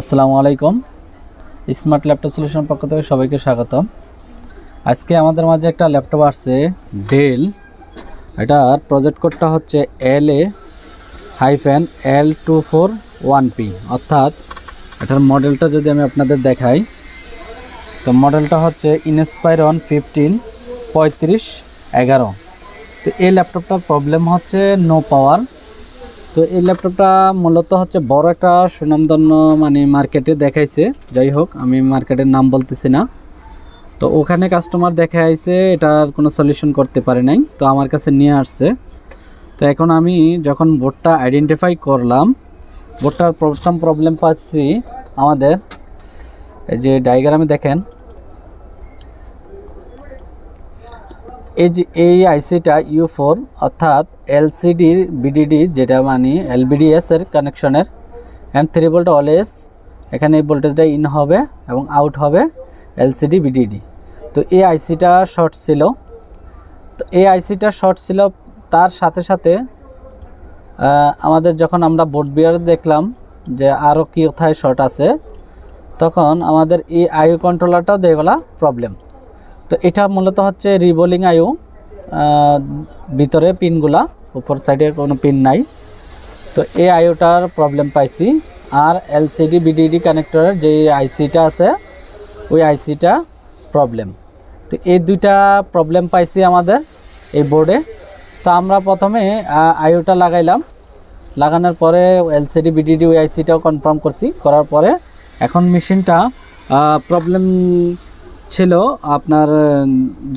আসসালামু আলাইকুম। Smart laptop solution পক্ষ থেকে সবাইকে স্বাগতম। আজকে আমাদের মাঝে একটা ল্যাপটপ আসছে ডেল। এটার প্রজেক্ট কোডটা হচ্ছে LA-L241P, অর্থাৎ এটার মডেলটা যদি আমি আপনাদের দেখাই, তো মডেলটা হচ্ছে ইনস্পায়রন 15-3511। তো এই ল্যাপটপটার প্রবলেম হচ্ছে নো পাওয়ার। তো এই ল্যাপটপটা মূলত হচ্ছে বড় একটা সুনামধন্য মার্কেটে দেখাইছে। যাই হোক, আমি মার্কেটের নাম বলতেছি না। তো ওখানে কাস্টমার দেখে আইছে, এটার কোনো সলিউশন করতে পারে নাই, তো আমার কাছে নিয়ে আসছে। তো এখন আমি যখন বোর্ডটা আইডেন্টিফাই করলাম, বোর্ডটার প্রথম প্রবলেম পাচ্ছি আমাদের এই যে ডায়াগ্রামে দেখেন, এই আইসিটা U4 অর্থাৎ এলসিডির বিডিডি, যেটা এলবিডিএস এর কানেকশনের, অ্যান্ড 3 ভোল্ট অলওয়েজ। এখানে এই ভোল্টেজটা ইন হবে এবং আউট হবে এলসিডি বিডিডি। তো এই আইসিটা শর্ট ছিল। তার সাথে সাথে আমাদের যখন আমরা বোর্ড বিয়ার দেখলাম যে আরও কি কোথায় শর্ট আছে, তখন আমাদের এই আইও কন্ট্রোলারটাও দেওয়া প্রবলেম। তো এটা মূলত হচ্ছে রিবোলিং আইও, ভিতরে পিনগুলা, উপর সাইডে কোনো পিন নাই। তো এই আইওটার প্রবলেম পাইছি। আর এলসিডি বিডিডি কানেক্টরের যে আইসিটা আছে, ওই আইসিটা প্রবলেম। তো এই দুইটা প্রবলেম পাইছি আমাদের এই বোর্ডে। তো আমরা প্রথমে আইওটা লাগাইলাম, লাগানোর পরে এলসিডি বিডিডি ওই আইসিটাও কনফার্ম করছি। করার পরে এখন মেশিনটা প্রবলেম ছিল আপনার,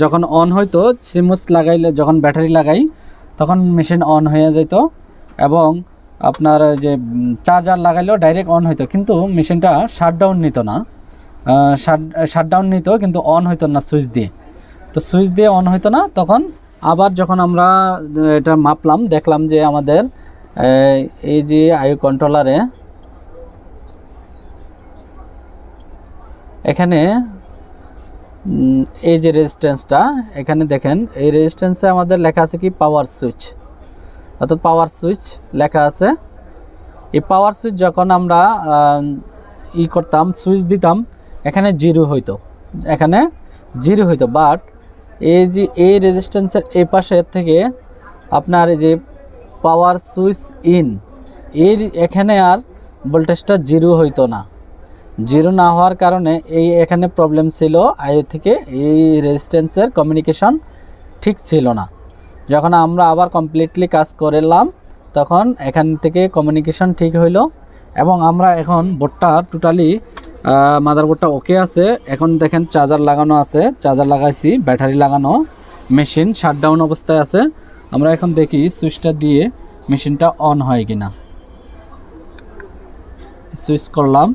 যখন অন হইতো সিমুস লাগাইলে, যখন ব্যাটারি লাগাই তখন মেশিন অন হয়ে যেত, এবং আপনার যে চার্জার লাগাইলেও ডাইরেক্ট অন হইতো, কিন্তু মেশিনটা শাটডাউন নিত না। শাটডাউন নিত কিন্তু অন হইতো না সুইচ দিয়ে। তো সুইচ দিয়ে অন হইতো না। তখন আবার যখন আমরা এটা মাপলাম, দেখলাম যে আমাদের এই যে আইও কন্ট্রোলারে এখানে এই যে রেজিস্ট্যান্সটা, এখানে দেখেন এই রেজিস্ট্যান্সে আমাদের লেখা আছে কি পাওয়ার সুইচ, অর্থাৎ পাওয়ার সুইচ লেখা আছে। এই পাওয়ার সুইচ যখন আমরা করতাম, সুইচ দিতাম, এখানে জিরো হইতো, বাট এই যে এই রেজিস্ট্যান্সের এই পাশের থেকে আপনার এই যে পাওয়ার সুইচ ইন, এখানে আর ভোল্টেজটা জিরো হইতো না। জিরো না হওয়ার কারণে এখানে প্রবলেম ছিল, আইও থেকে এই রেজিস্ট্যান্সের কমিউনিকেশন ঠিক ছিল না। যখন আমরা আবার কমপ্লিটলি কাজ করলাম, তখন এখান থেকে কমিউনিকেশন ঠিক হইলো, এবং আমরা এখন বোর্ডটা টোটালি মাদারবোর্ডটা ওকে আছে। এখন দেখেন চার্জার লাগানো আছে, চার্জার লাগাইছি, ব্যাটারি লাগানো, মেশিন শাটডাউন অবস্থায় আছে। আমরা এখন দেখি সুইচটা দিয়ে মেশিনটা অন হয় কিনা। সুইচ করলাম,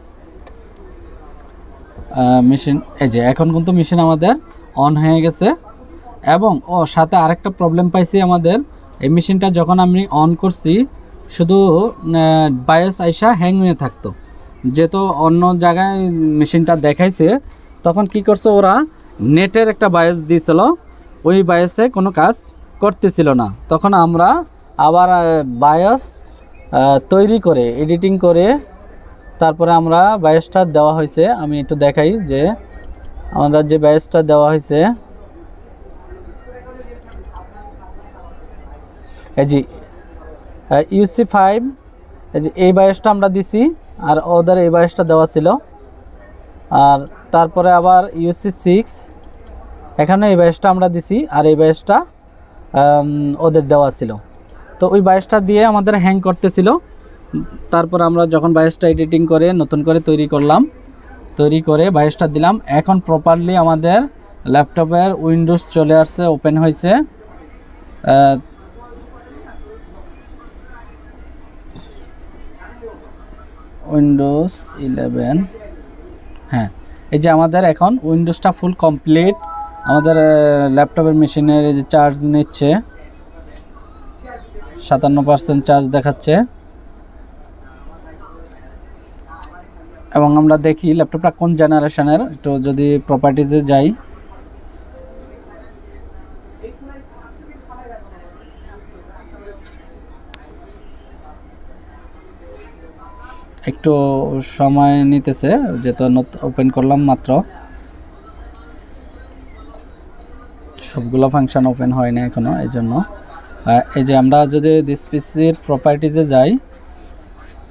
মেশিন এই যে এখন কিন্তু মেশিন আমাদের অন হয়ে গেছে। এবং সাথে আরেকটা প্রবলেম পাইছি আমাদের, এই মেশিনটা যখন আমি অন করছি শুধু বায়োস আইসা হ্যাং হয়ে থাকতো, যেহেতু অন্য জায়গায় মেশিনটা দেখাইছে। তখন কি করছে ওরা, নেটের একটা বায়োস দিয়েছিল, ওই বায়োসে কোনো কাজ করতেছিল না। তখন আমরা আবার বায়োস তৈরি করে, এডিটিং করে, তারপরে আমরা বায়োসটা দেওয়া হয়েছে। আমি একটু দেখাই যে আমরা যে বায়োসটা দেওয়া হয়েছে, এই যে UC5, এই যে এই বায়োসটা আমরা দিছি, আর ওদের এই বায়োসটা দেওয়া ছিল। আর তারপরে আবার UC6, এখানে এই বায়োসটা আমরা দিছি, আর এই বায়োসটা ওদের দেওয়া ছিল। তো ওই বায়োসটা দিয়ে আমাদের হ্যাং করতেছিল। তারপর আমরা যখন বায়োসটা এডিটিং করে নতুন করে তৈরি করে বায়োসটা দিলাম, এখন প্রপারলি আমাদের ল্যাপটপের উইন্ডোজ চলে আসছে, ওপেন হয়েছে। উইন্ডোজ 11, হ্যাঁ, এই যে আমাদের এখন উইন্ডোজটা ফুল কমপ্লিট। আমাদের ল্যাপটপের মেশিনের এই যে চার্জ নিচ্ছে, 57% চার্জ দেখাচ্ছে। এবং আমরা দেখি ল্যাপটপটা কোন জেনারেশনের, একটু যদি প্রপার্টিজে যাই, একটু সময় নিতেছে, যেহেতু ওপেন করলাম মাত্র, সবগুলো ফাংশন ওপেন হয় না এখনো, এই জন্য। এই যে আমরা যদি দিস পিসির প্রপার্টিজে যাই,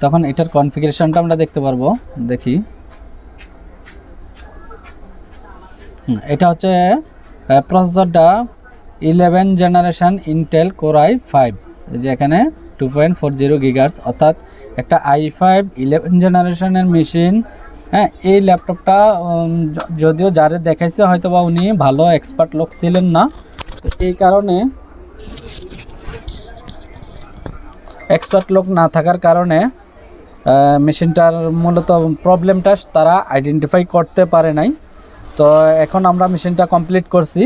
তখন এটার কনফিগারেশনটা আমরা দেখতে পারবো। দেখি, এটা হচ্ছে প্রসেসরটা 11 জেনারেশন ইন্টেল কোর i5, যে এখানে 2.40 গিগাহার্টজ, অর্থাৎ একটা i5 11 জেনারেশনের মেশিন। হ্যাঁ, এই ল্যাপটপটা যদিও যারে দেখাইছে হয়তো বা উনি ভালো এক্সপার্ট লোক ছিলেন না, তো এই কারণে এক্সপার্ট লোক না থাকার কারণে মেশিনটার মূলত প্রবলেমটা তারা আইডেন্টিফাই করতে পারে নাই। তো এখন আমরা মেশিনটা কমপ্লিট করছি।